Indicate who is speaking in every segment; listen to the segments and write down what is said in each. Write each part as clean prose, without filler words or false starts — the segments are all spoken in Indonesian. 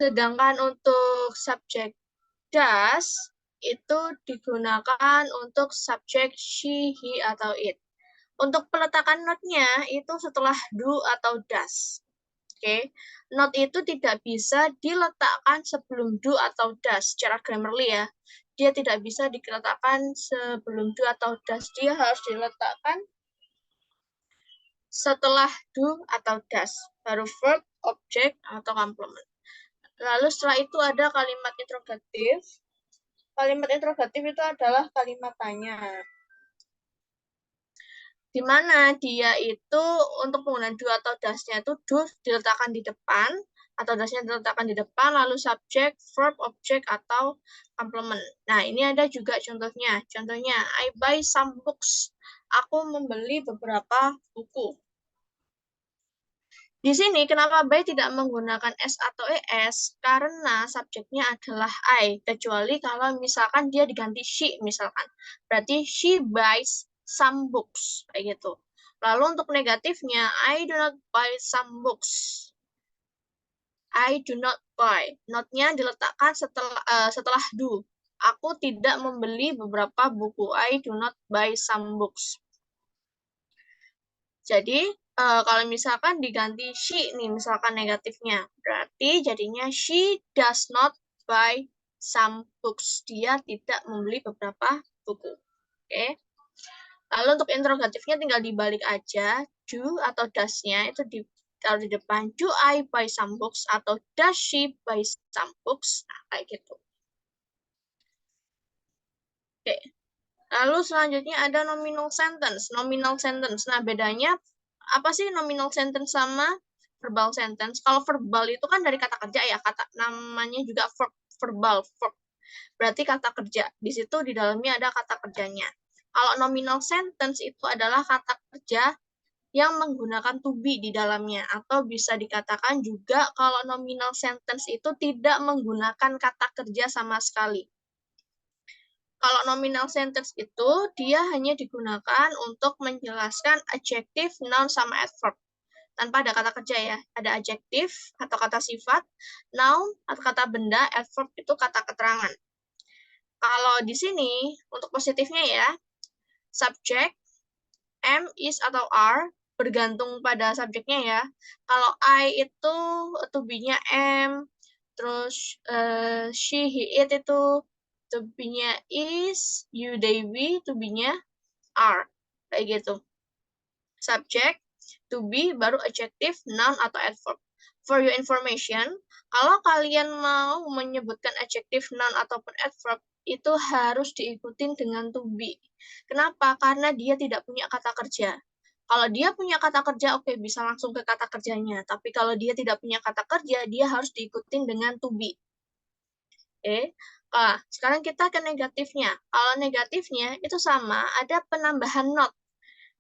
Speaker 1: Sedangkan untuk subjek does itu digunakan untuk subjek she, he, atau it. Untuk peletakan not-nya itu setelah do atau does. Oke, not itu tidak bisa diletakkan sebelum do atau does secara grammarly ya. Dia tidak bisa diletakkan sebelum do atau does. Dia harus diletakkan setelah do atau does, baru verb, object, atau complement. Lalu setelah itu ada kalimat interrogatif. Kalimat interrogatif itu adalah kalimat tanya, di mana dia itu untuk penggunaan do atau does-nya itu do diletakkan di depan, atau does-nya diletakkan di depan, lalu subjek, verb, object, atau complement. Nah, ini ada juga contohnya. Contohnya, I buy some books. Aku membeli beberapa buku. Di sini, kenapa buy tidak menggunakan S atau ES? Karena subjeknya adalah I, kecuali kalau misalkan dia diganti she, misalkan. Berarti she buys some books, kayak gitu. Lalu untuk negatifnya, I do not buy some books. I do not buy. Not-nya diletakkan setelah do. Aku tidak membeli beberapa buku. I do not buy some books. Jadi, kalau misalkan diganti she nih, misalkan negatifnya, berarti jadinya she does not buy some books. Dia tidak membeli beberapa buku. Oke. Lalu untuk interrogatifnya tinggal dibalik aja, do atau does-nya itu ditaruh di depan, do I buy some books atau does she buy some books. Nah, kayak gitu. Oke. Lalu selanjutnya ada nominal sentence. Nominal sentence. Nah, bedanya apa sih nominal sentence sama verbal sentence? Kalau verbal itu kan dari kata kerja ya, kata namanya juga verb, verbal, verb. Berarti kata kerja. Di situ di dalamnya ada kata kerjanya. Kalau nominal sentence itu adalah kata kerja yang menggunakan to be di dalamnya, atau bisa dikatakan juga kalau nominal sentence itu tidak menggunakan kata kerja sama sekali. Kalau nominal sentence itu dia hanya digunakan untuk menjelaskan adjective, noun, sama adverb. Tanpa ada kata kerja ya. Ada adjective atau kata sifat, noun atau kata benda, adverb itu kata keterangan. Kalau di sini untuk positifnya ya, subject, am, is, atau are bergantung pada subjeknya ya. Kalau I itu to be-nya am, terus she, he, it itu to be-nya is, you, they, we, to be-nya are. Kayak gitu. Subject, to be, baru adjective, noun, atau adverb. For your information, kalau kalian mau menyebutkan adjective, noun, ataupun adverb, itu harus diikutin dengan to be. Kenapa? Karena dia tidak punya kata kerja. Kalau dia punya kata kerja, oke, bisa langsung ke kata kerjanya. Tapi kalau dia tidak punya kata kerja, dia harus diikutin dengan to be. Oke. Nah, sekarang kita ke negatifnya. Kalau negatifnya itu sama, ada penambahan not.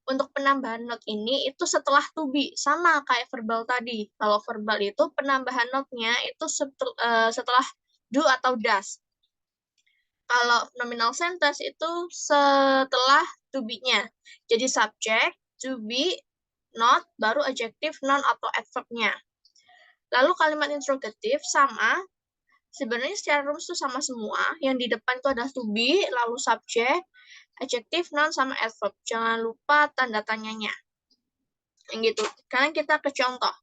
Speaker 1: Untuk penambahan not ini itu setelah to be, sama kayak verbal tadi. Kalau verbal itu penambahan not-nya itu setelah do atau does. Kalau nominal sentence itu setelah to be-nya. Jadi subject, to be, not, baru adjective, noun, atau adverb-nya. Lalu kalimat interrogatif sama, sebenarnya secara rumus itu sama semua. Yang di depan itu ada to be, lalu subject, adjective, noun, sama adverb. Jangan lupa tanda tanyanya. Yang gitu. Sekarang kita ke contoh.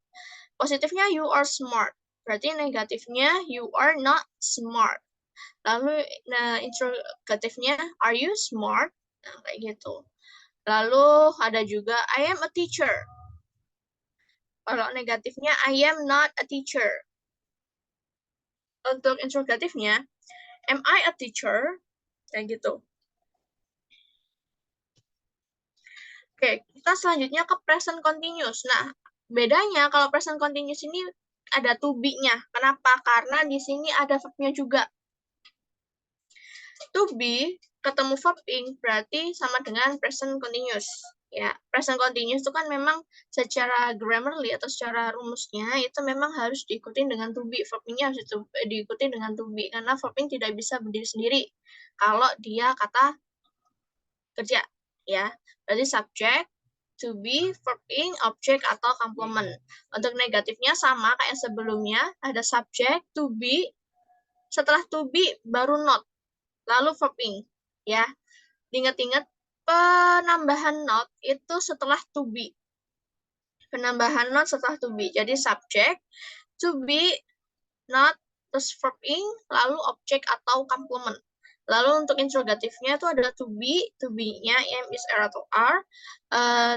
Speaker 1: Positifnya you are smart. Berarti negatifnya you are not smart. Lalu interrogatifnya are you smart? Nah, kayak gitu. Lalu ada juga I am a teacher. Kalau negatifnya I am not a teacher. Untuk interrogatifnya am I a teacher? Kayak gitu. Oke, kita selanjutnya ke present continuous. Nah, bedanya kalau present continuous ini ada to be-nya. Kenapa? Karena di sini ada verb-nya juga. To be ketemu verb ing berarti sama dengan present continuous. Ya, present continuous itu kan memang secara grammarly atau secara rumusnya itu memang harus diikuti dengan to be. Verb ing-nya harus diikuti dengan to be karena verb ing tidak bisa berdiri sendiri kalau dia kata kerja, ya. Berarti subject, to be, verb ing, objek atau complement. Untuk negatifnya sama kayak sebelumnya, ada subject, to be, setelah to be baru not, lalu verb ing. Ya, ingat-ingat penambahan not itu setelah to be. Penambahan not setelah to be. Jadi subject, to be, not, terus verb ing, lalu objek atau complement. Lalu untuk interrogatifnya itu ada to be-nya am, is, are, atau are,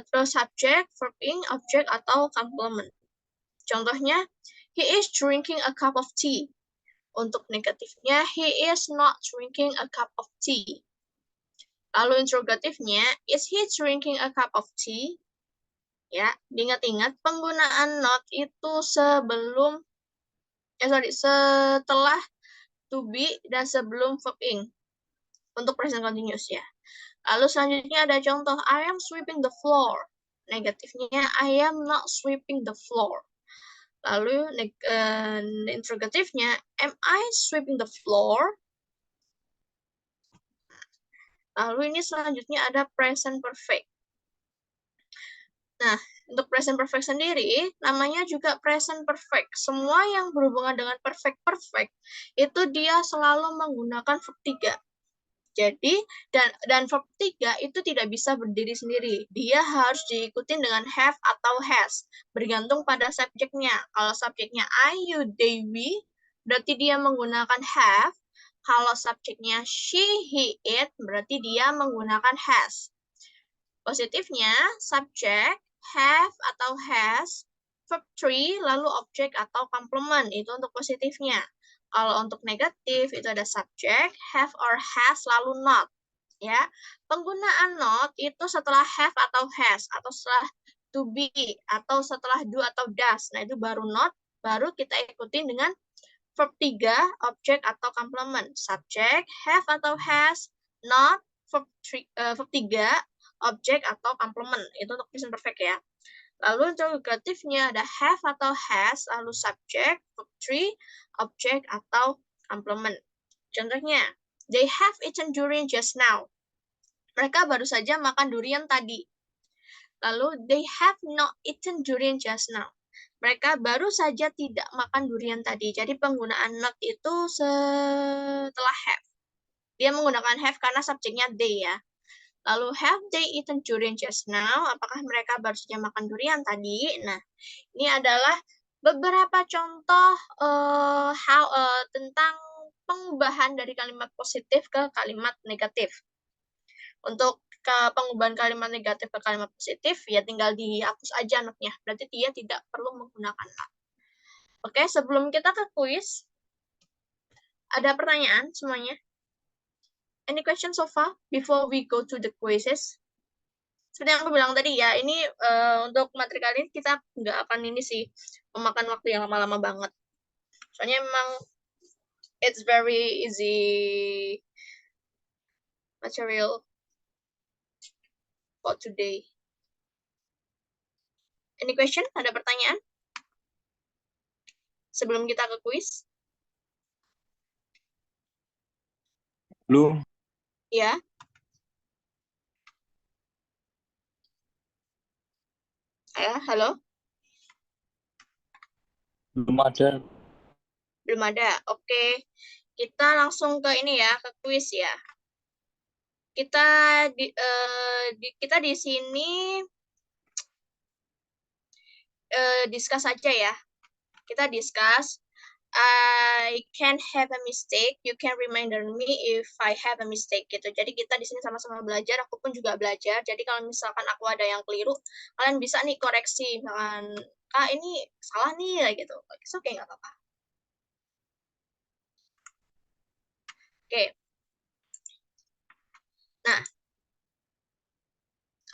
Speaker 1: terus subject, verb ing, objek atau complement. Contohnya, he is drinking a cup of tea. Untuk negatifnya, he is not drinking a cup of tea. Lalu interrogatifnya, is he drinking a cup of tea? Ya, diingat-ingat penggunaan not itu setelah to be dan sebelum verb ing untuk present continuous ya. Lalu selanjutnya ada contoh I am sweeping the floor. Negatifnya I am not sweeping the floor. Lalu interrogatifnya am I sweeping the floor? Lalu ini selanjutnya ada present perfect. Nah, untuk present perfect sendiri, namanya juga present perfect. Semua yang berhubungan dengan perfect itu dia selalu menggunakan verb 3. Jadi, dan verb 3 itu tidak bisa berdiri sendiri. Dia harus diikuti dengan have atau has, bergantung pada subjeknya. Kalau subjeknya I, you, they, we, berarti dia menggunakan have. Kalau subjeknya she, he, it, berarti dia menggunakan has. Positifnya, subjek, have atau has, verb 3, lalu objek atau complement. Itu untuk positifnya. Kalau untuk negatif, itu ada subjek, have or has, lalu not. Ya, penggunaan not itu setelah have atau has, atau setelah to be, atau setelah do atau does. Nah, itu baru not, baru kita ikutin dengan verb 3, objek atau complement. Subjek, have atau has, not, verb 3, objek atau complement. Itu untuk present perfect ya. Lalu interrogatifnya ada have atau has, lalu subjek, verb 3, objek atau complement. Contohnya, they have eaten durian just now. Mereka baru saja makan durian tadi. Lalu, they have not eaten durian just now. Mereka baru saja tidak makan durian tadi. Jadi penggunaan not itu setelah have. Dia menggunakan have karena subjeknya they ya. Lalu, have they eaten durian just now? Apakah mereka baru saja makan durian tadi? Nah, ini adalah beberapa contoh tentang pengubahan dari kalimat positif ke kalimat negatif. Untuk pengubahan kalimat negatif ke kalimat positif, ya tinggal dihapus aja not-nya. Berarti dia tidak perlu menggunakan not. Oke, sebelum kita ke kuis, ada pertanyaan semuanya? Any questions so far before we go to the quizzes? Seperti yang aku bilang tadi ya, ini untuk materi kali ini kita nggak akan ini sih memakan waktu yang lama-lama banget. Soalnya memang it's very easy material for today. Any question? Ada pertanyaan? Sebelum kita ke kuis?
Speaker 2: Belum.
Speaker 1: Ya. Ya, halo?
Speaker 2: Belum ada.
Speaker 1: Belum ada. Oke. Kita langsung ke ini ya, ke kuis ya. Kita di sini discuss aja ya. Kita discuss. I can have a mistake. You can remind me if I have a mistake gitu. Jadi kita di sini sama-sama belajar. Aku pun juga belajar. Jadi kalau misalkan aku ada yang keliru, kalian bisa nih koreksi. Misalkan, Kak ini salah nih kayak gitu. It's okay, nggak apa-apa. Oke. Nah,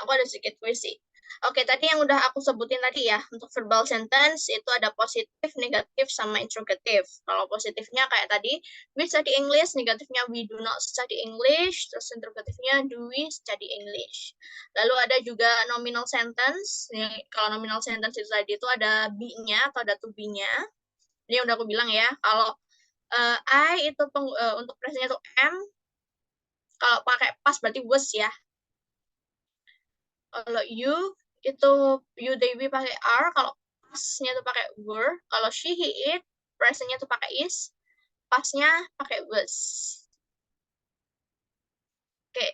Speaker 1: aku ada sedikit quiz sih. Oke, tadi yang udah aku sebutin tadi ya, untuk verbal sentence itu ada positif, negatif, sama interrogative. Kalau positifnya kayak tadi, we study English, negatifnya we do not study English, terus interrogatifnya do we study English. Lalu ada juga nominal sentence. Kalau nominal sentence itu tadi itu ada be-nya atau ada to be-nya. Ini yang udah aku bilang ya, kalau I itu untuk presentnya itu am, kalau pakai pas berarti was ya. Kalau you itu you, they, we pakai are. Kalau pasnya tuh pakai were. Kalau she, he, it, presentnya tuh pakai is. Pasnya pakai was. Oke.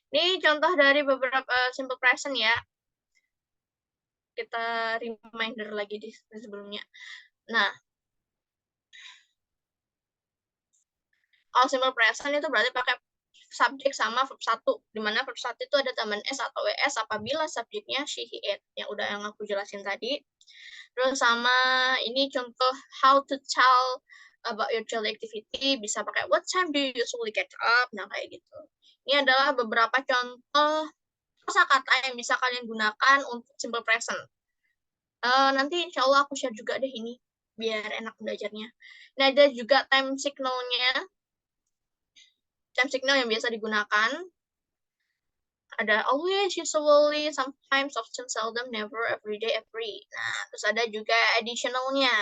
Speaker 1: Ini contoh dari beberapa simple present ya. Kita reminder lagi di sebelumnya. Nah, kalau simple present itu berarti pakai subjek sama verb 1, di mana verb 1 itu ada tambahan s atau ws apabila subjeknya she, he, it, yang aku jelasin tadi. Terus sama ini contoh how to tell about your daily activity, bisa pakai what time do you usually get up, nah kayak gitu. Ini adalah beberapa contoh kosakata yang bisa kalian gunakan untuk simple present. Nanti insya Allah aku share juga deh ini, biar enak belajarnya. Nah, ada juga time signal-nya. Time signal yang biasa digunakan. Ada always, usually, sometimes, often, seldom, never, every day, every. Nah, terus ada juga additional-nya.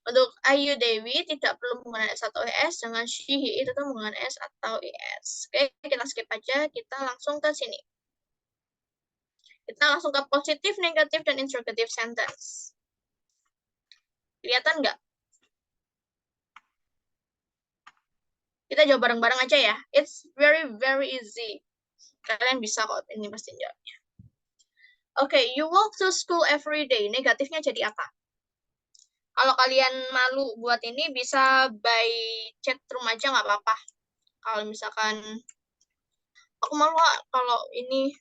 Speaker 1: Untuk Ayu Dewi tidak perlu menggunakan S atau ES, dengan she, he, it itu menggunakan S atau ES. Oke, kita skip aja, kita langsung ke sini. Kita langsung ke positif, negatif, dan interrogative sentence. Kelihatan nggak? Kita jawab bareng-bareng aja ya. It's very, very easy. Kalian bisa kok, ini pasti jawabnya. Oke, you walk to school every day. Negatifnya jadi apa? Kalau kalian malu buat ini, bisa by chat room aja nggak apa-apa. Kalau misalkan, aku malu kalau ini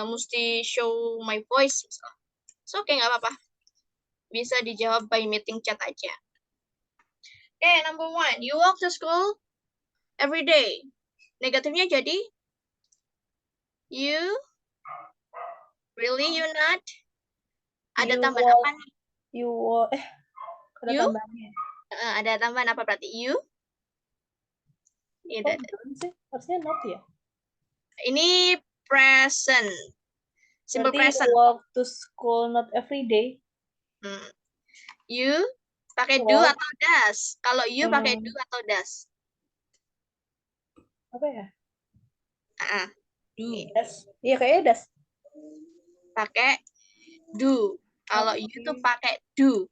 Speaker 1: mesti show my voice. So, oke, nggak apa-apa. Bisa dijawab by meeting chat aja. Oke, number 1. You walk to school every day. Negatifnya jadi, you, really, you not? Ada
Speaker 3: You
Speaker 1: tambahan
Speaker 3: walk,
Speaker 1: apa nih?
Speaker 3: You walk, ada
Speaker 1: You?
Speaker 3: tambahannya.
Speaker 1: Ada tambahan apa berarti? You?
Speaker 3: Oh, belum sih. Harusnya not ya.
Speaker 1: Ini present. Simple
Speaker 3: Berarti
Speaker 1: present.
Speaker 3: you walk to school not every day.
Speaker 1: You pakai do
Speaker 3: Walk.
Speaker 1: atau does? Kalau you pakai do atau does?
Speaker 3: Apa ya?
Speaker 1: Do.
Speaker 3: Das. Iya, kayaknya das.
Speaker 1: Pakai do. Kalau you tuh pakai do.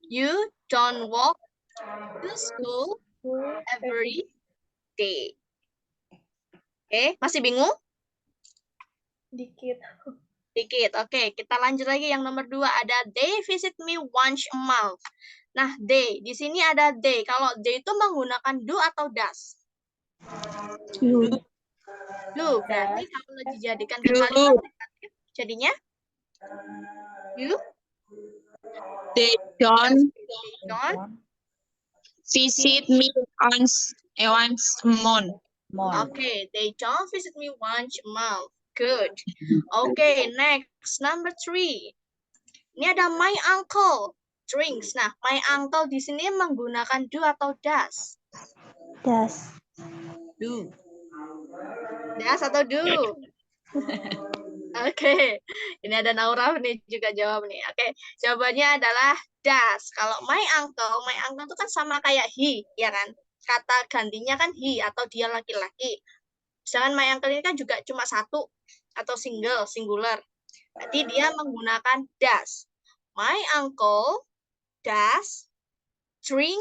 Speaker 1: You don't walk to school every day. Oke, masih bingung?
Speaker 3: Dikit.
Speaker 1: Dikit. Oke, kita lanjut lagi yang nomor 2. Ada they visit me once a month. Nah, they. Di sini ada they. Kalau they itu menggunakan do atau does?
Speaker 3: Do.
Speaker 1: Do. Berarti kalau dijadikan ke kalimat negatif, jadinya? You?
Speaker 4: They don't
Speaker 1: Don't?
Speaker 4: visit me once a month.
Speaker 1: Okay, they don't visit me once a month. Good. Okay, next, number 3. Ini ada my uncle drinks. Nah, my uncle di sini menggunakan do atau does?
Speaker 3: Das.
Speaker 1: Do. Does atau do? Oke, ini ada Naura nih juga jawab nih. Oke, jawabannya adalah does. Kalau my uncle itu kan sama kayak he, ya kan? Kata gantinya kan he atau dia laki-laki. Misalkan my uncle ini kan juga cuma satu atau singular. Jadi dia menggunakan does. My uncle does drink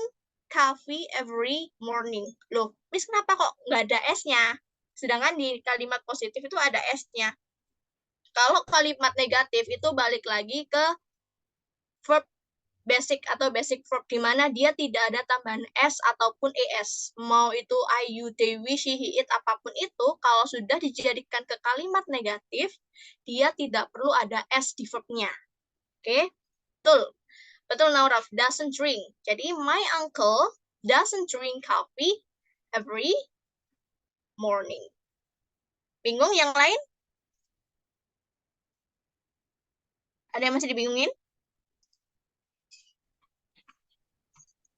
Speaker 1: coffee every morning. Loh, Miss kenapa kok nggak ada S-nya? Sedangkan di kalimat positif itu ada S-nya. Kalau kalimat negatif itu balik lagi ke verb basic atau basic verb di mana dia tidak ada tambahan s ataupun es. Mau itu I, you, they, we, she, he, it apapun itu, kalau sudah dijadikan ke kalimat negatif, dia tidak perlu ada s di verbnya. Oke? Betul. Betul, Nauraf. Doesn't drink. Jadi my uncle doesn't drink coffee every morning. Bingung yang lain? Ada yang masih dibingungin?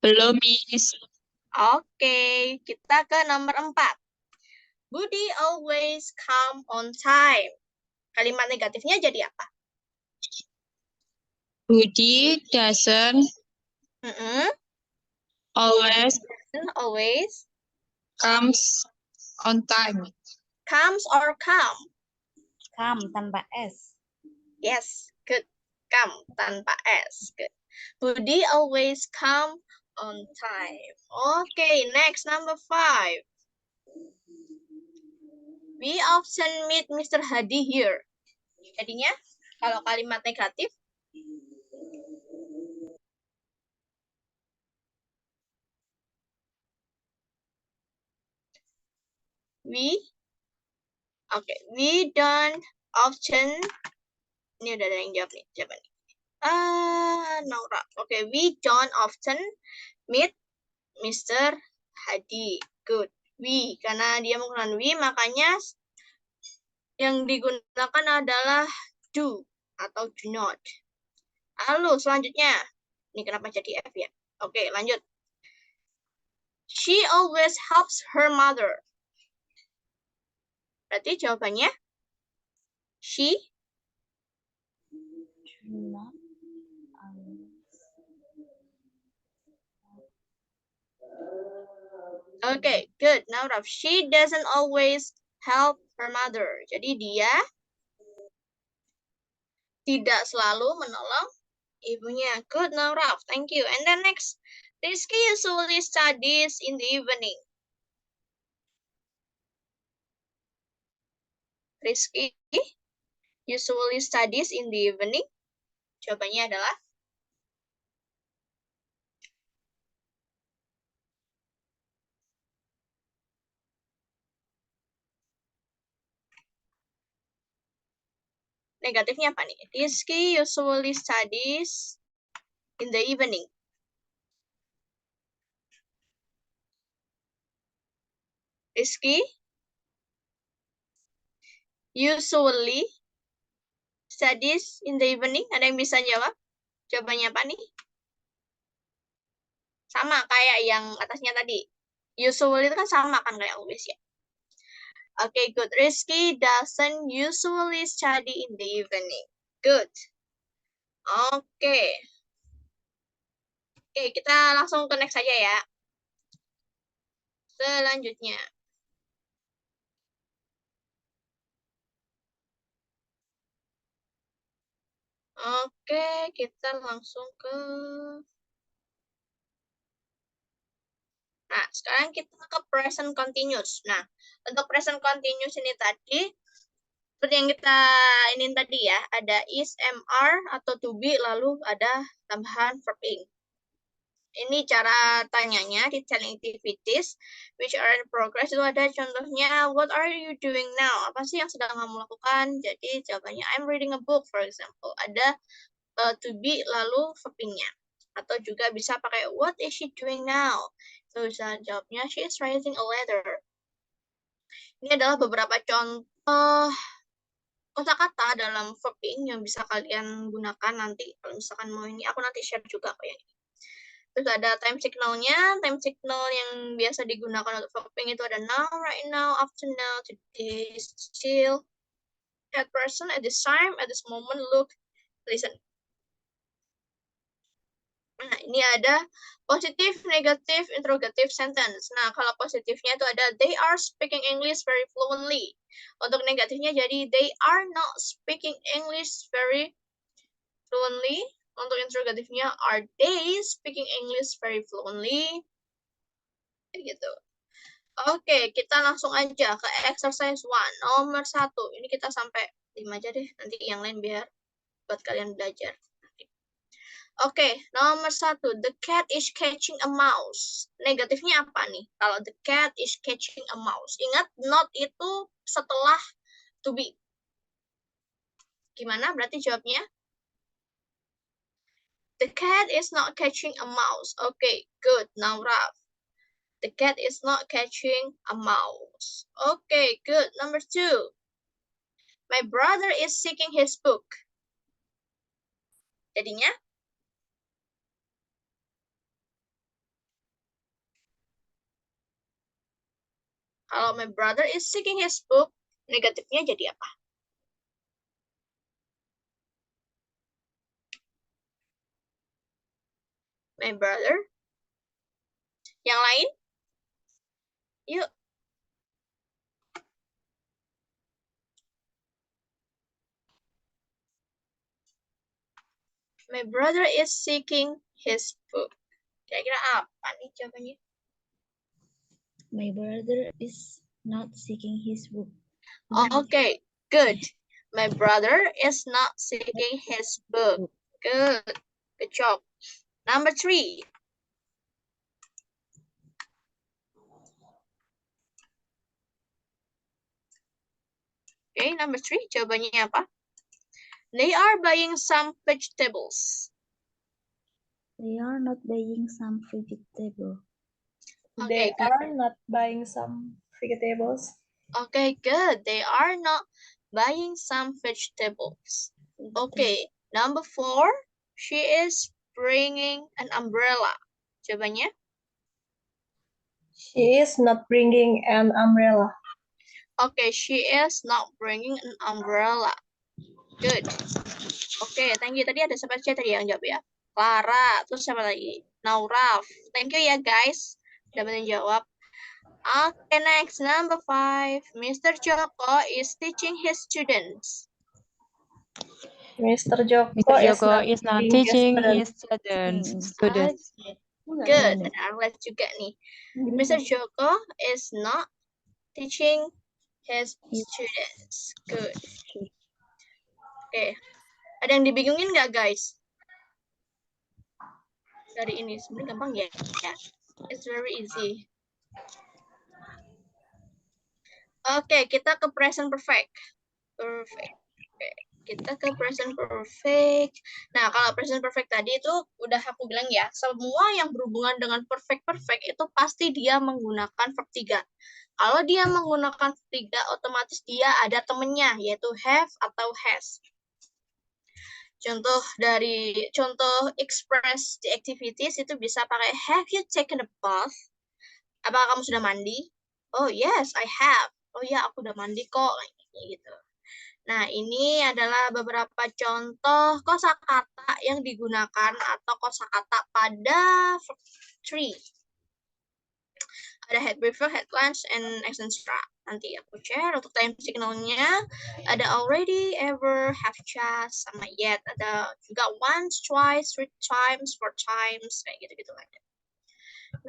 Speaker 4: Belum, Miss.
Speaker 1: Oke, kita ke nomor 4. Budi always come on time. Kalimat negatifnya jadi apa?
Speaker 4: Budi doesn't always
Speaker 1: Always
Speaker 4: comes on time.
Speaker 1: Comes or come?
Speaker 3: Come tanpa S.
Speaker 1: Yes, good. Come tanpa S. Good. Budi always come on time. Okay, next number 5. We often meet Mr. Hadi here. Jadinya, kalau kalimat negatif, we don't often, ini udah ada yang jawab nih, siapa nih? Nora. Okay, we don't often meet Mr. Hadi. Good. We, karena dia menggunakan we, makanya yang digunakan adalah do atau do not. Lalu selanjutnya, ini kenapa jadi F ya? Oke, lanjut. She always helps her mother. Berarti jawabannya she
Speaker 3: Not
Speaker 1: Okay, good. Now, she doesn't always help her mother. Jadi dia tidak selalu menolong ibunya. Good, now, Raf. Thank you. And then next, Rizky usually studies in the evening. Rizky usually studies in the evening. Jawabannya adalah negatifnya apa nih? Rizky usually studies in the evening. Rizky usually studies in the evening. Ada yang bisa jawab? Jawabannya apa nih? Sama kayak yang atasnya tadi. Usually itu kan sama kan kayak always ya. Okay, good. Rizky doesn't usually study in the evening. Good. Okay. Oke, kita langsung ke next saja ya. Selanjutnya. Oke, kita langsung ke... Nah, sekarang kita ke present continuous. Nah, untuk present continuous ini tadi, seperti yang kita ini tadi ya, ada is, MR, atau to be, lalu ada tambahan verb ing. Ini cara tanyanya di telling activities which are in progress. Itu ada contohnya, what are you doing now? Apa sih yang sedang kamu lakukan? Jadi jawabannya, I'm reading a book, for example. Ada to be, lalu verb ing-nya. Atau juga bisa pakai, what is she doing now? So bisa jawabnya, she is writing a letter. Ini adalah beberapa contoh kosakata dalam verb ing yang bisa kalian gunakan nanti. Kalau misalkan mau ini, aku nanti share juga kok ya. Terus ada time signal-nya. Time signal yang biasa digunakan untuk verb ing itu ada now, right now, up to now, today, still, at present, at this time, at this moment, look, listen. Nah, ini ada positif, negatif, interrogative sentence. Nah, kalau positifnya itu ada they are speaking English very fluently. Untuk negatifnya jadi they are not speaking English very fluently. Untuk interrogatifnya are they speaking English very fluently? Gitu. Oke, kita langsung aja ke exercise 1, nomor 1. Ini kita sampai 5 aja deh, nanti yang lain biar buat kalian belajar. Oke, nomor 1, the cat is catching a mouse. Negatifnya apa nih? Kalau the cat is catching a mouse. Ingat, not itu setelah to be. Gimana? Berarti jawabnya? The cat is not catching a mouse. Okay, good. Now, Raf. The cat is not catching a mouse. Okay, good. Number 2. My brother is seeking his book. Jadinya? Kalau my brother is seeking his book, negatifnya jadi apa? My brother. Yang lain? Yuk. My brother is seeking his book. Kira-kira apa nih jawabannya?
Speaker 3: My brother is not seeking his book.
Speaker 1: Okay, good. My brother is not seeking his book. Good. Good job. Number 3. Okay, number 3. Jawabannya apa? They are buying some vegetables.
Speaker 3: They are not buying some vegetable.
Speaker 1: Okay,
Speaker 5: They are not buying some vegetables.
Speaker 1: Okay, good. They are not buying some vegetables. Okay, number 4. She is bringing an umbrella. Jawabannya?
Speaker 5: She is not bringing an umbrella.
Speaker 1: Okay, she is not bringing an umbrella. Good. Okay, thank you. Tadi ada siapa aja tadi yang jawab ya? Clara, terus siapa lagi? Nauraf. Thank you ya guys. Dapat jawab. Okay, next, number 5. Mr. Joko is teaching his students.
Speaker 5: Mr. Joko,
Speaker 6: is not teaching his students.
Speaker 1: Okay. Good. I'll let you get nih. Mr. Joko is not teaching his students. Good. Oke. Ada yang dibingungin nggak, guys? Dari ini sebenarnya gampang ya. It's very easy. Oke, kita ke present perfect. Perfect. Oke, kita ke present perfect. Nah, kalau present perfect tadi itu udah aku bilang ya, semua yang berhubungan dengan perfect itu pasti dia menggunakan verb 3. Kalau dia menggunakan verb 3, otomatis dia ada temennya, yaitu have atau has. Contoh express the activities itu bisa pakai have you taken a bath? Apakah kamu sudah mandi? Oh yes, I have. Oh ya, aku udah mandi kok, kayak gitu. Nah, ini adalah beberapa contoh kosakata yang digunakan atau kosakata pada verb 3. Ada had prefer, had lunch, and etc. Nanti aku share untuk time signalnya. Ada already, ever, have just, sama yet. Ada juga once, twice, 3 times, 4 times, kayak gitu-gitu ada.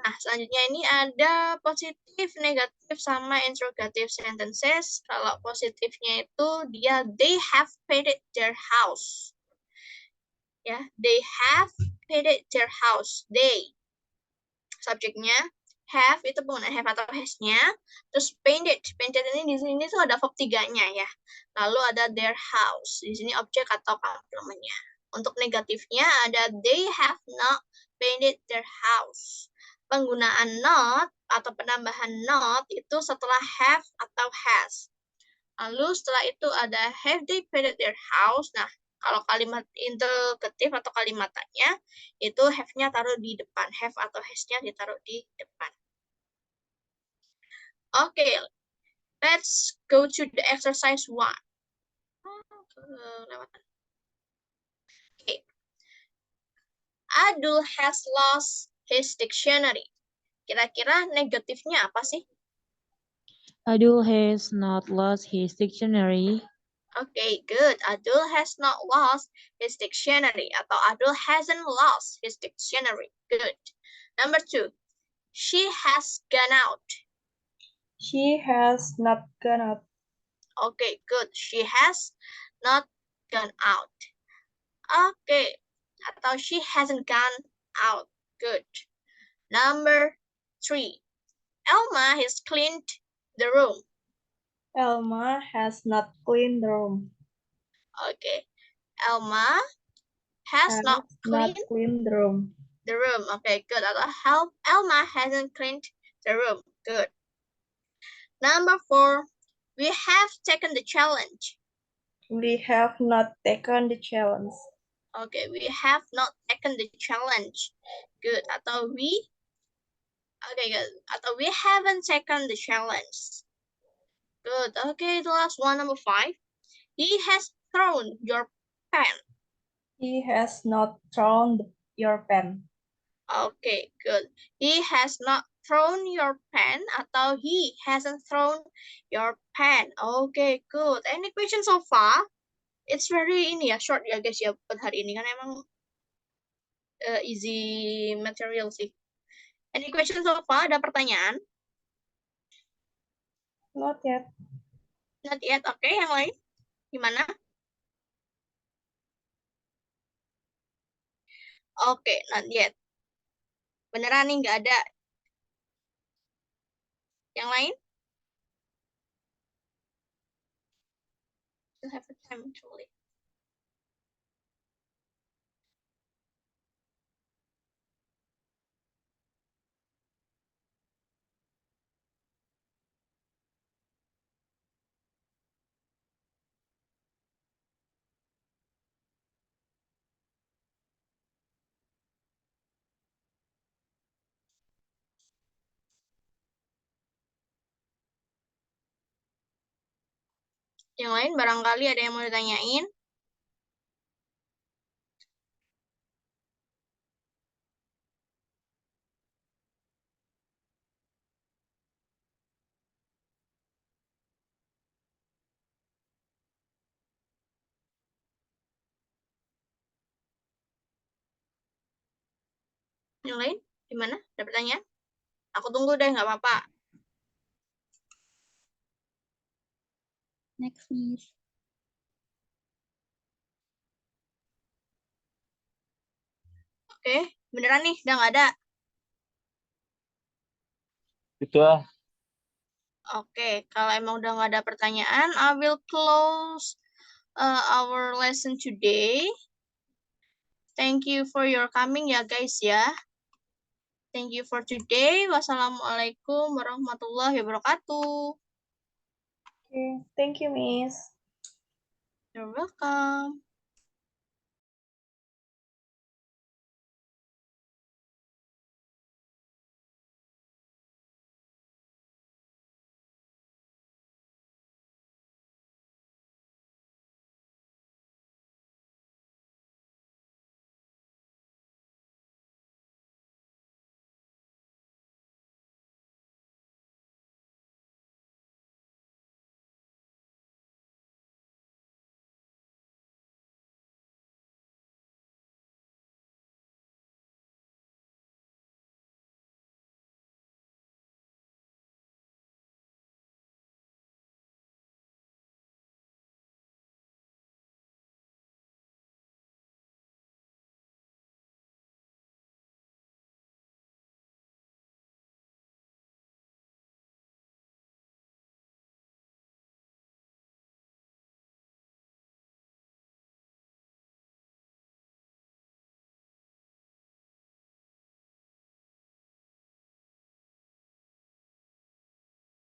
Speaker 1: Nah, selanjutnya ini ada positif, negatif, sama interrogative sentences. Kalau positifnya itu dia they have painted their house. Ya, they have painted their house. They. Subjeknya have itu penggunaan have atau has-nya. Terus painted. Painted ini di sini tuh ada verb 3-nya ya. Lalu ada their house. Di sini objek atau komplementnya. Untuk negatifnya ada they have not painted their house. Penggunaan not atau penambahan not itu setelah have atau has. Lalu setelah itu ada have they painted their house. Nah, kalau kalimat interrogatif atau kalimat tanya, itu have-nya taruh di depan. Have atau has-nya ditaruh di depan. Oke, let's go to the exercise 1. Okay. Adul has lost his dictionary. Kira-kira negatifnya apa sih?
Speaker 6: Adul has not lost his dictionary.
Speaker 1: Okay, good. Adul has not lost his dictionary. Atau Adul hasn't lost his dictionary. Good. Number 2. She has gone out.
Speaker 5: She has not gone out.
Speaker 1: Okay, good. She has not gone out. Okay. Atau she hasn't gone out. Good. Number 3. Elma has cleaned the room.
Speaker 5: Elma has not cleaned the room.
Speaker 1: Okay. Elma has not
Speaker 5: cleaned the room.
Speaker 1: The room. Okay, good. Atau Elma hasn't cleaned the room. Good. Number 4. We have taken the challenge.
Speaker 5: We have not taken the challenge.
Speaker 1: Okay, we have not taken the challenge. Good. Atau we. Okay, good. Atau we haven't taken the challenge. Good. Okay, the last one, number 5. He has thrown your pen.
Speaker 5: He has not thrown your pen.
Speaker 1: Okay, good. He has not thrown your pen atau he hasn't thrown your pen. Okay, good. Any question so far? It's very short ya guys ya buat hari ini kan emang easy material sih. Any questions so far? Ada pertanyaan?
Speaker 5: Not yet.
Speaker 1: Not yet. Oke, yang lain? Gimana? Oke, not yet. Beneran nih, nggak ada. Yang lain? Still have a time actually. Yang lain barangkali ada yang mau ditanyain? Yang lain? Gimana? Ada pertanyaan? Aku tunggu deh, nggak apa-apa.
Speaker 3: Next, Miss.
Speaker 1: Oke, beneran nih, udah nggak ada.
Speaker 2: Itu ah.
Speaker 1: Oke, kalau emang udah nggak ada pertanyaan, I will close our lesson today. Thank you for your coming ya guys ya. Thank you for today. Wassalamualaikum warahmatullahi wabarakatuh.
Speaker 5: Okay. Thank you, Miss.
Speaker 1: You're welcome.